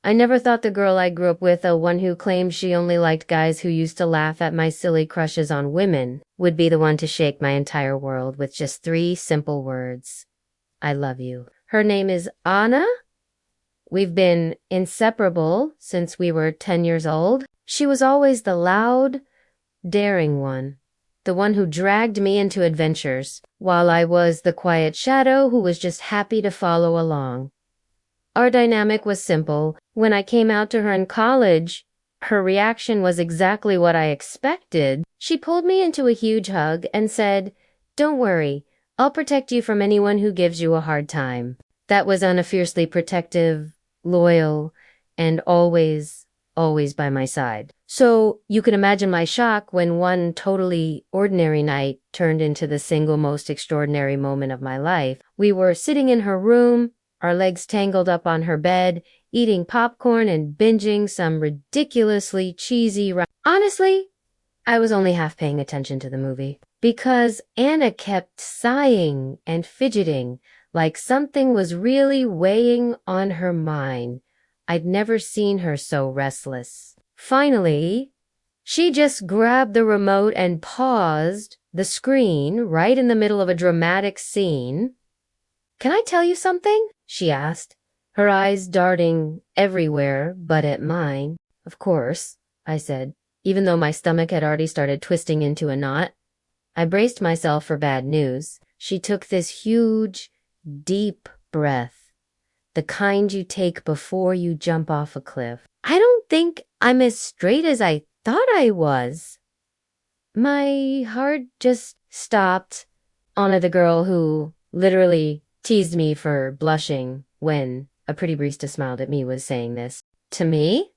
I never thought the girl I grew up with, the one who claimed she only liked guys who used to laugh at my silly crushes on women, would be the one to shake my entire world with just 3 simple words. I love you. Her name is Anna. We've been inseparable since we were 10 years old. She was always the loud, daring one, the one who dragged me into adventures, while I was the quiet shadow who was just happy to follow along. Our dynamic was simple. When I came out to her in college, her reaction was exactly what I expected. She pulled me into a huge hug and said, "Don't worry, I'll protect you from anyone who gives you a hard time." That was Anna, fiercely protective, loyal, and always by my side. So you can imagine my shock when one totally ordinary night turned into the single most extraordinary moment of my life. We were sitting in her room, our legs tangled up on her bed, eating popcorn and binging some ridiculously cheesy Honestly, I was only half paying attention to the movie, because Anna kept sighing and fidgeting like something was really weighing on her mind. I'd never seen her so restless. Finally, she just grabbed the remote and paused the screen right in the middle of a dramatic scene. "Can I tell you something?" she asked, her eyes darting everywhere but at mine. "Of course," I said, even though my stomach had already started twisting into a knot. I braced myself for bad news. She took this huge, deep breath, the kind you take before you jump off a cliff. "I don't think I'm as straight as I thought I was." My heart just stopped. Anna, the girl who literally teased me for blushing when a pretty barista smiled at me, was saying this to me.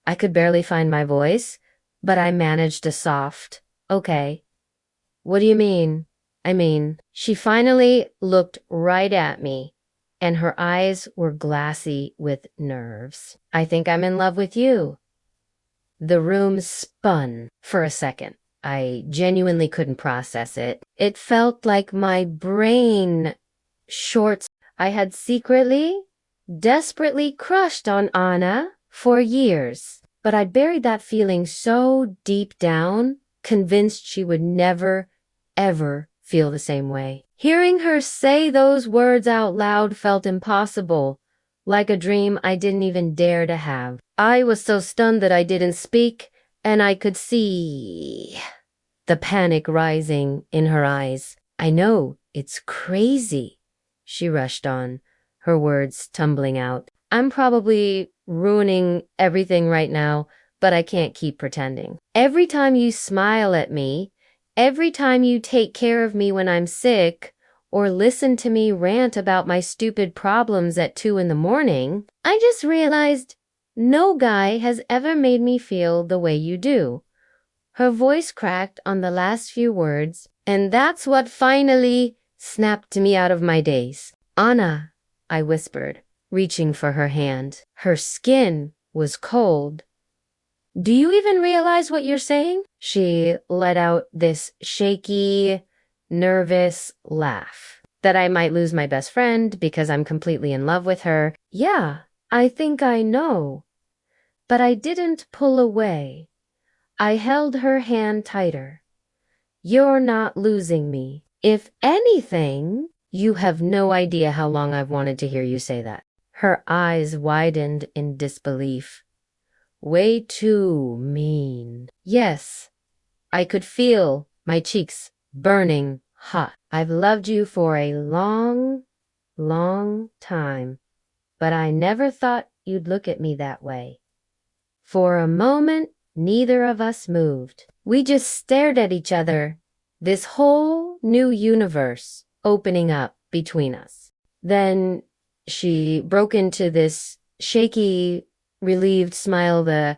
I could barely find my voice, but I managed a soft, "Okay." "What do you mean?" She finally looked right at me, and her eyes were glassy with nerves. "I think I'm in love with you." The room spun for a second. I genuinely couldn't process it. It felt like my brain shorts. I had secretly, desperately crushed on Anna for years, but I'd buried that feeling so deep down, convinced she would never, ever feel the same way. Hearing her say those words out loud felt impossible, like a dream I didn't even dare to have. I was so stunned that I didn't speak, and I could see the panic rising in her eyes. "I know, it's crazy," she rushed on, her words tumbling out. "I'm probably ruining everything right now, but I can't keep pretending. Every time you smile at me, every time you take care of me when I'm sick, or listen to me rant about my stupid problems at 2 in the morning, I just realized no guy has ever made me feel the way you do." Her voice cracked on the last few words, and that's what finally snapped me out of my daze. "Anna," I whispered, reaching for her hand. Her skin was cold. "Do you even realize what you're saying?" She let out this shaky, nervous laugh. "That I might lose my best friend because I'm completely in love with her. Yeah, I think I know." But I didn't pull away. I held her hand tighter. "You're not losing me. If anything, you have no idea how long I've wanted to hear you say that." Her eyes widened in disbelief. "Way too mean." Yes, I could feel my cheeks burning hot. "I've loved you for a long, long time, but I never thought you'd look at me that way." For a moment, neither of us moved. We just stared at each other, this whole new universe opening up between us. Then she broke into this shaky, relieved smile, the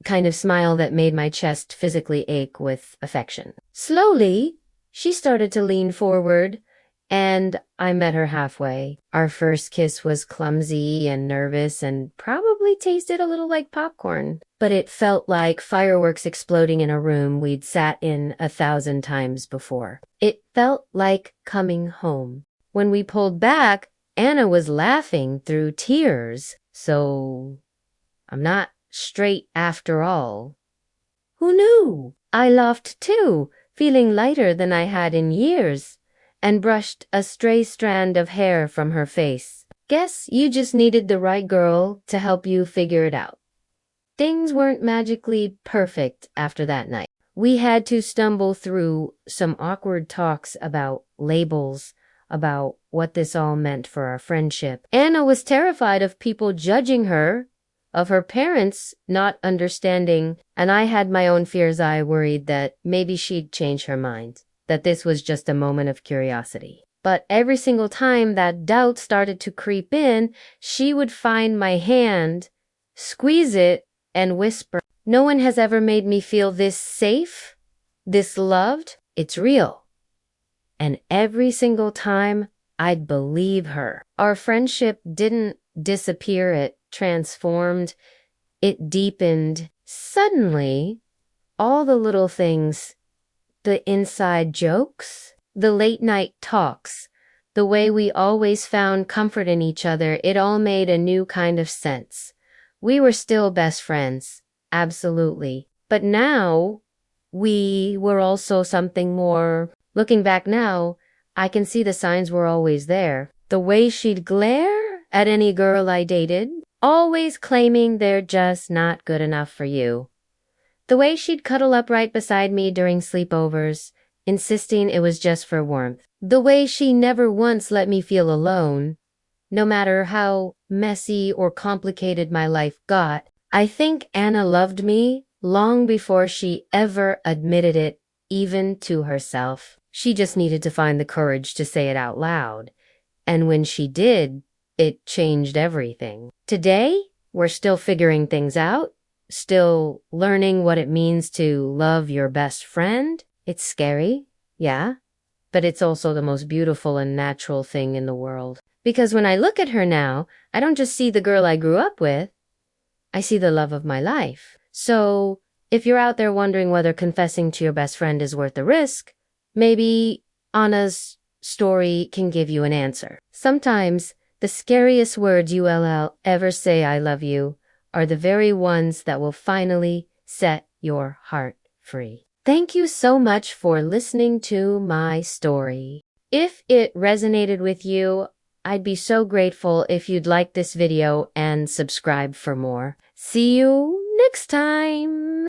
kind of smile that made my chest physically ache with affection. Slowly, she started to lean forward, and I met her halfway. Our first kiss was clumsy and nervous and probably tasted a little like popcorn, but it felt like fireworks exploding in a room we'd sat in 1,000 times before. It felt like coming home. When we pulled back, Anna was laughing through tears. So I'm not straight after all. Who knew? I laughed too, feeling lighter than I had in years, and brushed a stray strand of hair from her face. Guess you just needed the right girl to help you figure it out. Things weren't magically perfect after that night. We had to stumble through some awkward talks about labels, about what this all meant for our friendship. Anna was terrified of people judging her, of her parents not understanding, and I had my own fears. I worried that maybe she'd change her mind, that this was just a moment of curiosity. But every single time that doubt started to creep in, she would find my hand, squeeze it, and whisper, "No one has ever made me feel this safe, this loved. It's real." And every single time, I'd believe her. Our friendship didn't disappear, it transformed, it deepened. Suddenly, all the little things, the inside jokes, the late night talks, the way we always found comfort in each other, it all made a new kind of sense. We were still best friends, absolutely. But now, we were also something more. Looking back now, I can see the signs were always there. The way she'd glare at any girl I dated, always claiming they're just not good enough for you. The way she'd cuddle up right beside me during sleepovers, insisting it was just for warmth. The way she never once let me feel alone, no matter how messy or complicated my life got. I think Anna loved me long before she ever admitted it, even to herself. She just needed to find the courage to say it out loud. And when she did, it changed everything. Today, we're still figuring things out, still learning what it means to love your best friend. It's scary, yeah, but it's also the most beautiful and natural thing in the world. Because when I look at her now, I don't just see the girl I grew up with, I see the love of my life. So, if you're out there wondering whether confessing to your best friend is worth the risk, maybe Anna's story can give you an answer. Sometimes, the scariest words you'll ever say, "I love you," are the very ones that will finally set your heart free. Thank you so much for listening to my story. If it resonated with you, I'd be so grateful if you'd like this video and subscribe for more. See you next time!